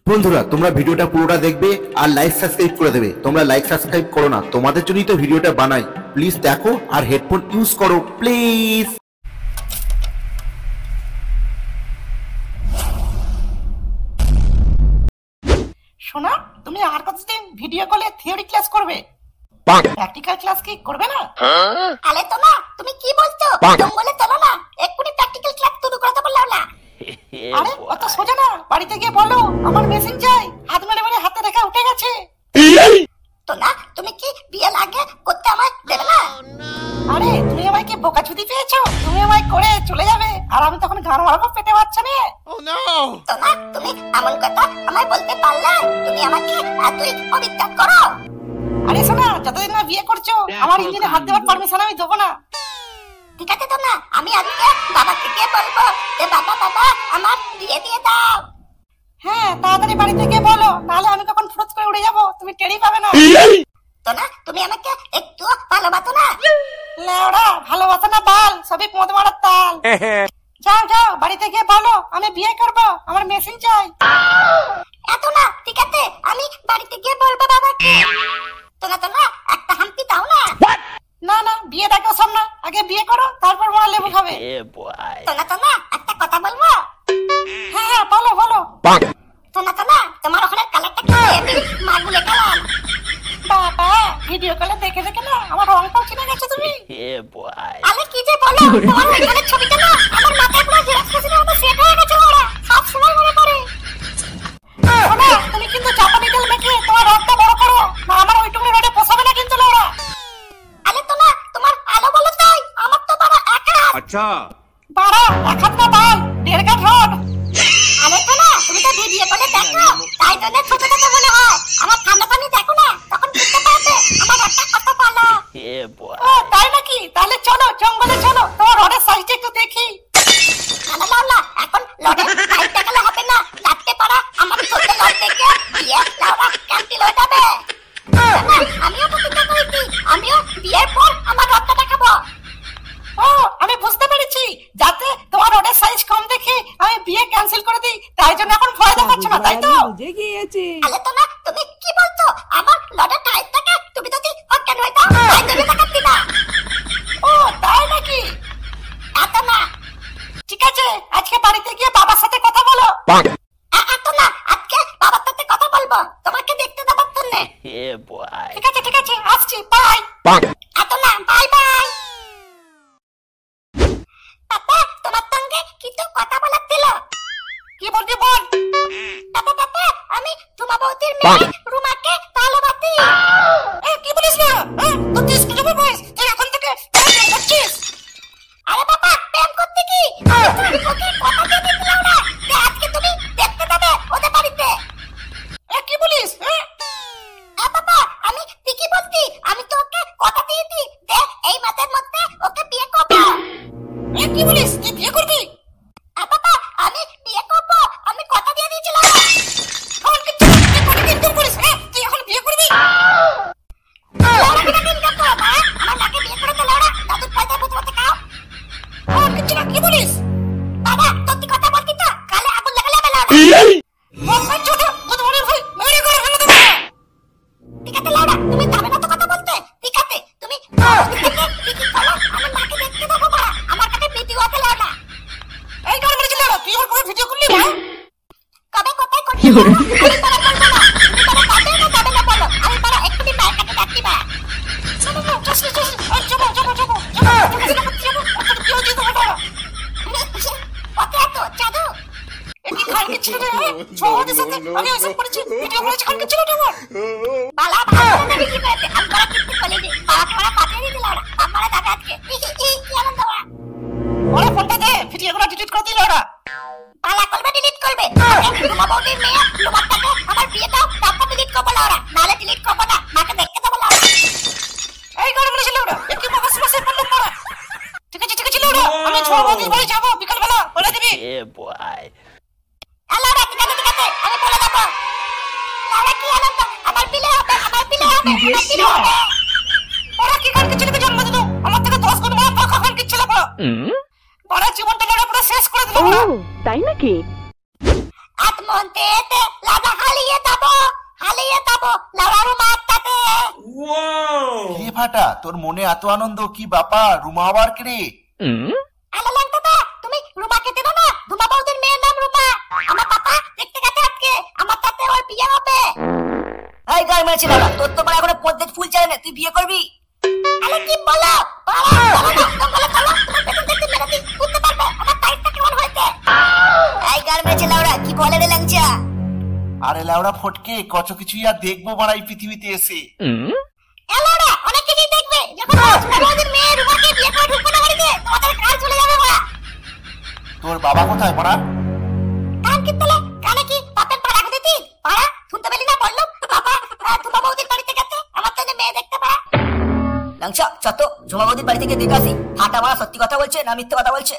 বন্ধুরা তোমরা ভিডিওটা পুরোটা দেখবে আর লাইক সাবস্ক্রাইব করে দেবে। তোমরা লাইক সাবস্ক্রাইব করো না, তোমাদের জন্যই তো ভিডিওটা বানাই। প্লিজ দেখো আর হেডফোন ইউজ করো প্লিজ। শোনা, তুমি আর কতদিন ভিডিও কলে থিওরি ক্লাস করবে? প্র্যাকটিক্যাল ক্লাস কি করবে না? আলে তো না, তুমি কি বলছো? জঙ্গলে চলো না, এক্ষুনি প্র্যাকটিক্যাল ক্লাস শুরু করতে বললাম না। আরে অত সোজা না, বাড়িতে গিয়ে বলো আমার মেশিন চাই। হাত মেরে মেরে হাতে রেখা উঠে গেছে। তো না, তুমি কি বিয়ে লাগে করতে আমায় দেবে না? আরে তুমি আমায় কি বোকাচুদি পেয়েছো? তুমি আমায় করে চলে যাবে আর আমি তখন গান মারবো পেটে বাচ্চা নিয়ে। তো না, তুমি এমন কথা আমায় বলতে পারলে? তুমি আমাকে এতই অবিচার করো? আরে শোনা, যতদিন না বিয়ে করছো আমার ইঞ্জিনে হাত দেওয়ার পারমিশন আমি দেবো না। ঠিক আছে তো না, আমি আজকে বাবাকে গিয়ে বলবো যে বাবা বাবা আমার বিয়ে দিয়ে দাও। হ্যাঁ, তাড়াতাড়ি বাড়িতে গিয়ে বলো, নাহলে আমি কখন ফুরুত করে উড়ে যাবো, তুমি টেরই পাবে না। তো না, তুমি আমাকে একটু ভালোবাসো না? লেওড়া, ভালোবাসা না বাল, সবই মদ মারার তাল। যাও যাও, বাড়িতে গিয়ে বলো আমি বিয়ে করবো, আমার মেশিন চাই। এত না, ঠিক আছে, আমি বাড়িতে গিয়ে বলবো বাবাকে। তো না, একটা হাম্পি দাও না। না না, বিয়ে দেখো সব না, আগে বিয়ে করো তারপর বড় লেবু খাবে। তো না, একটা কথা বলবো? হ্যাঁ হ্যাঁ, বলো বলো। তো না, তোমার ওখানে কালারটা কি? আমি মাগুলে কালার। বাবা, ভিডিও কলে দেখে দেখে না আমার রংটাও চিনে গেছো তুমি। আমি কি যে বলো, তোমার ওখানে ছবিটা না আমার মাথায় পুরো জেরক্স মেশিনের মতো সেট হয়ে গেছে। ওরা সব সময় মনে পড়ে। শোনা, তুমি কিন্তু জাপানি তেল মেখে তোমার রংটা বড় করো, না আমার ওইটুকু রোডে পোষাবে না কিন্তু লেওড়া। আরে তো না, তোমার আলো বলো চাই, আমার তো বাবা একা। আচ্ছা বাড়া, এক হাত না বাল, 1.5 কাঠ রড। আরে তো না, তুমি তো ভিডিও করে দেখো, তাই জন্য ছোট ছোট মনে হয়। আমার ঠান্ডা পানি দেখো না, তখন বুঝতে পারবে আমার রডটা কত ভালো। ও তাই নাকি? তাহলে চলো জঙ্গলে চলো, তোমার রডের সাইজটা একটু দেখি। না, এখন লড়ে টাইট দেখালে হবে না। চারটে পাড়া আমার ছোট লড় দেখে বিয়ে লাউরা ক্যান্টি লয়ে যাবে। আমিও প্রতিজ্ঞা করেছি, আমিও বিয়ের পর আমার রডটা দেখাবো। ও, আমি বুঝতে পেরেছি, যাতে তোমার রডের সাইজ কম দেখে আমি বিয়ে ক্যান্সেল করে দিই, তাই জন্য এখন ভয় দেখাচ্ছ না, তাই তো? আলে তো না, তুমি কি বলছো? আমার লড়ে টাইট দেখে তুমি যদি অজ্ঞান হয়ে যাও, তাই জন্য দেখাচ্ছি না। ও তাই নাকি? এত না, ঠিক আছে, আজকে বাড়িতে গিয়ে বাবার সাথে কথা বলো। এত না, আজকে বাবার সাথে কথা বলবো তোমাকে দেখতে দেবার জন্য। ঠিক আছে, আসছি, বাই। এত না, বাই বাই। পাপা, তোমার সঙ্গে কিছু কথা বলার ছিল। কি বলবি বল। পাপা, আমি রুমা বৌদির মেয়ে রুমাকে ভালোবাসি। কি বলিস না? তোর 30 কি জমা বয়স, তুই এখন থেকে প্রেম করছিস? আরে বাবা, প্রেম করতে কি? তুমি ওকে কথা দিয়ে দিলাম না যে আজকে তুমি দেখতে যাবে ওদের বাড়িতে। কি বলিস? বাবা, আমি ঠিকই বলছি, আমি তো ওকে কথা দিয়েছি যে এই মাসের মধ্যে ওকে বিয়ে করবো। কি বলিস, তুই বিয়ে করবি? বাবা, আমি বিয়ে করবো, আমি কথা দিয়ে দিয়েছিলাম। এখন কিন্তু তুই কতদিন দূর করিস? তুই এখন বিয়ে করবি? লড়া কিনা দিন করবো, মা আমার মাকে বিয়ে করে তো লড়া দাদুর পয়সা বুঝতে খাও। কি বলিস? বাবা, সত্যি কথা বলছি তো, কালে আগুন লাগালে হবে লড়া। ঠিক আছে লড়া, তুমি যাবে না তো কথা বলতে? ঠিক আছে, তুমি ঠিকই বলো, আমার মাকে দেখতে দেবো না, আমার কাছে ভিডিও আছে লড়া। এই গান বলেছিল, তুই ওর করে ভিডিও করলি? কবে কোথায় করছি? আমি পারা বলবো না, তুমি পারা যাবে না বলো, আমি পারা এক্ষুনি মায়ের কাছে যাচ্ছি বা। ওকে এত জাদু বালা ভালো না বিক্রি করেছে, আমি পারা কিস্তি বলে দিই, বাবা পারা পাঠিয়ে দিয়েছিল ওরা, আমার দাদা আজকে কি আনন্দ ওরা। ওরা ফোনটা দে, ভিডিওগুলো ডিলিট করে দিল ওরা। পালা করবে, ডিলিট করবে। রুমা বৌদির মেয়ে রুমার সাথে আমার বিয়ে দাও, তারপর ডিলিট করবো না ওরা, নাহলে ডিলিট করবো না, মাকে দেখতে দেবো না ওরা। এই গান বলেছিল ওরা, একটু মাসে মাসে করলো তারা। ঠিক আছে ওরা, আমি ছোট বৌদির বাড়ি যাবো বিকালবেলা, বলে দিবি। আলাদা, ঠিক আছে, আমি বলে দেবো। লাউরা কি আনন্দ, আমার বিলে হবে, আমার বিলে হবে, আমার বিলে হবে। ওরা কি গান ছেলেকে জন্ম দিল, আমার থেকে 10 গুণ বড় পাকা গান কি ছেলে বড়। বড় জীবনটা লড়ে পুরো শেষ করে দিল ওরা। তাই নাকি? আত্মহত্যা লাদা যাবো লাউড়া রুমার সাথে। রে ফাটা, তোর মনে এত আনন্দ, কি ব্যাপার? রুমা আবার কে রে? আলো লাগতো, তুমি রুমাকে দেবো না? রুমা বৌদির মেয়ের নাম রুমা। আমার পাপা দেখতে গেছে আজকে, আমার সাথে ওর বিয়ে হবে। এই গাল মেরেছি লাউড়া, তোর তো পরে এখন পদ্মের ফুল চাই না, তুই বিয়ে করবি? আরে কি বলো? বুঝতে পারবে আমার সাইজটা কেমন হয়েছে। এই গাল মেরেছি লাউড়া, কি বলে রে ল্যাংচা? আরে লেওড়া ফটকে, কত কিছুই আর দেখবো মারা এই পৃথিবীতে এসে। এলোরা অনেক কিছুই দেখবে, যখন বৌদির মেয়ে রুমাকে বিয়ে করে ঢুকবে না বাড়িতে, তোমাদের কাজ চলে যাবে ওরা। তোর বাবা কোথায় মারা? কান কি তোলে? কানে কি বাপের পাড়া দিতি? পাড়া শুনতে পেলি না? বললাম বাবা রুমা বৌদির বাড়িতে গেছে, আমার জন্য মেয়ে দেখতে পাড়া। ল্যাংচা চত, ঝুমা বৌদির বাড়ি থেকে দেখে আসি। ফাটা মারা সত্যি কথা বলছে না মিথ্যে কথা বলছে?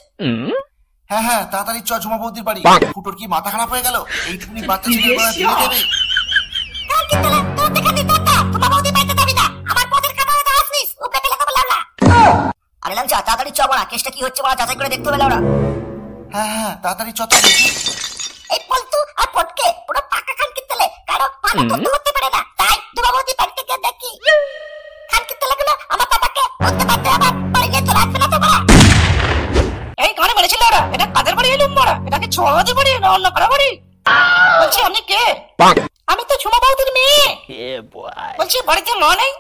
হ্যাঁ হ্যাঁ, তাড়াতাড়ি চ ঝুমা বৌদির বাড়ি। ফুটোর কি মাথা খারাপ হয়ে গেল? এইটুকুনি বাচ্চা ছেলে বিয়ে দেবে? কান কি তোলে? তোর দেখা দিতে না, রুমা বৌদির বাড়িতে যাবি না। আমার পথের কাটা হয়ে আসনিস, উপরে ফেলে দেবো লাউলা। আরে ল্যাংচা তাড়াতাড়ি চ মারা, কেসটা কি হচ্ছে মারা যাচাই করে দেখতে হবে লাউড়া। হ্যাঁ হ্যাঁ, তাড়াতাড়ি চ তো দেখি। এই পল্টু আর পটকে পুরো পাকা খান কি তোলে, কারো ভালো তথ্য করতে পারে না, তাই রুমা বৌদির বাড়িতে গিয়ে দেখি। খান কি তোলে গুলো আমার বাবাকে বুঝতে পারতে আমার বাড়ি নিয়ে চলে আসবে না তো বড়া। এই গানে মেরেছি লাউড়া, এটা কাদের বাড়ি এলুম মারা? এটা কি ছোড়াদের বাড়ি না অন্য কারো বাড়ি? বলছি আপনি কে? আমি তো ঝুমা বৌদির মেয়ে। বলছি বাড়িতে মা নেই?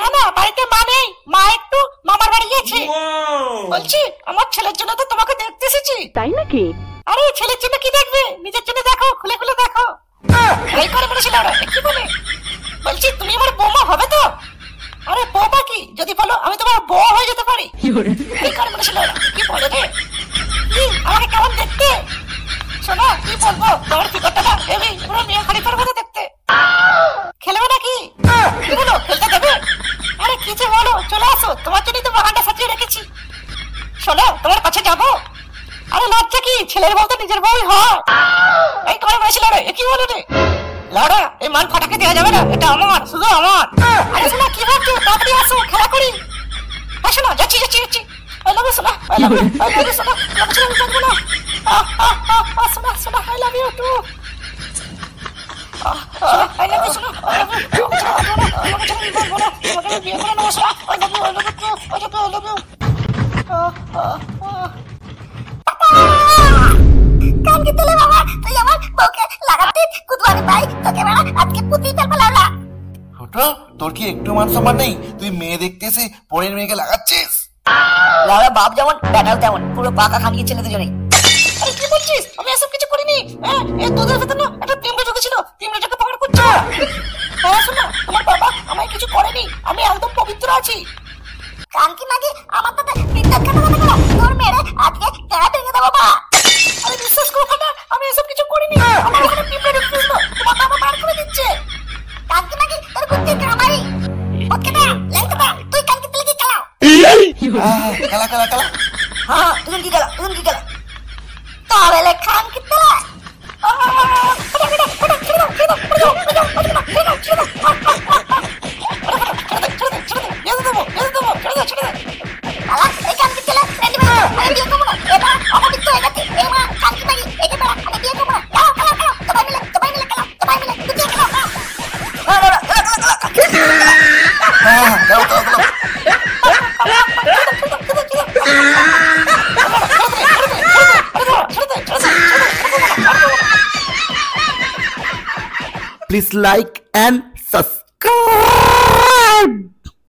না না, বাড়িতে মা নেই, মা একটু মামার বাড়ি গেছে। বলছি আমার ছেলের জন্য তো তোমাকে দেখতে এসেছি। তাই নাকি? আরে ছেলের জন্য কি দেখবে, নিজের জন্য দেখো, খুলে খুলে দেখো। এই করে মেরেছি লাউড়া, কি বলে? বলছি তুমি আমার বৌমা হবে তো? আরে বৌমা কি, যদি বলো আমি তোমার বউ হয়ে যেতে পারি। এই করে মেরেছি লাউড়া, কি বলে রে? কি আমাকে কেমন দেখতে? শোনো কি বলবো, তোমার ফিগারটা না হেভি, পুরো মিয়া খলিফার মতো দেখতে। খেলবে নাকি? কি বলো, খেলতে দেবে? আরে কি যে বলো, চলে আসো, তোমার জন্যই তো বাগানটা সাজিয়ে রেখেছি। শোনো তোমার কাছে যাবো। আরে লজ্জা কি, ছেলের বউ তো নিজের বউই হয়। এই করে মেরেছি লাউড়া, কি বলে রে? লাউড়া এই মান ফাটাকে দেওয়া যাবে না, এটা আমার, শুধু আমার। আরে শোনা কি ভাবছো, তাড়াতাড়ি আসো, খেলা করি। হ্যাঁ শোনো, যাচ্ছি যাচ্ছি যাচ্ছি। I love you শোনা, I love you, I love you শোনা, তোমাকে ছেড়ে আমি থাকবো না। শোনা শোনা, I love you too। I love you শোনা, I love you, তোমাকে ছেড়ে আমি থাকবো না, তোমাকে ছেড়ে আমি থাকবো না, তোমাকে আমি বিয়ে করে নেবো শোনা, I love you, I love you too, I love you, I love you। কান কি তোলে বাবা, তুই আমার বউকে লাগাতে কুদওয়ারি পাই, তোকে বেড়া আজকে পুঁতি ফেলবো লাউলা। ফুটো, তোর কি একটু মান সম্মান নেই? তুই মেয়ে দেখতে এসে পরের মেয়েকে লাগাচ্ছিস? লাউড়া বাপ যেমন ব্যাটাও তেমন, পুরো পাকা খানিয়ে ছেলে দুজনেই। আরে কি বলছিস, আমি এসব কিছু করিনি। এই তোদের ভেতর না একটা পিমড়ে ঢুকেছিল, পিমড়েটাকে পকড় করছে। হ্যাঁ শোনো, তোমার বাবা আমায় কিছু করেনি, আমি একদম পবিত্র আছি। কানকি মাগি আমার সাথে বিদ্যুৎ কেন কথা বলো, তোর মেরে আজকে গা ভেঙে দেবো বা। আরে বিশ্বাস করো না, আমি এসব কিছু করিনি, আমার ওখানে পিমড়ে ঢুকেছিল, তোমার বাবা বার করে দিচ্ছে। কানকি মাগি তোর বুদ্ধি কামাই। ওকে না লেংটা দা, তুই কানকি তুলে কি খেলাও? হ্যাঁ, খেলা খেলা খেলা। হ্যাঁ তুমি কি গেলা, তুমি কি গেলা? তাহলে কানকি তুলে হ্যাঁ, খেলা খেলা খেলা। Please like and subscribe.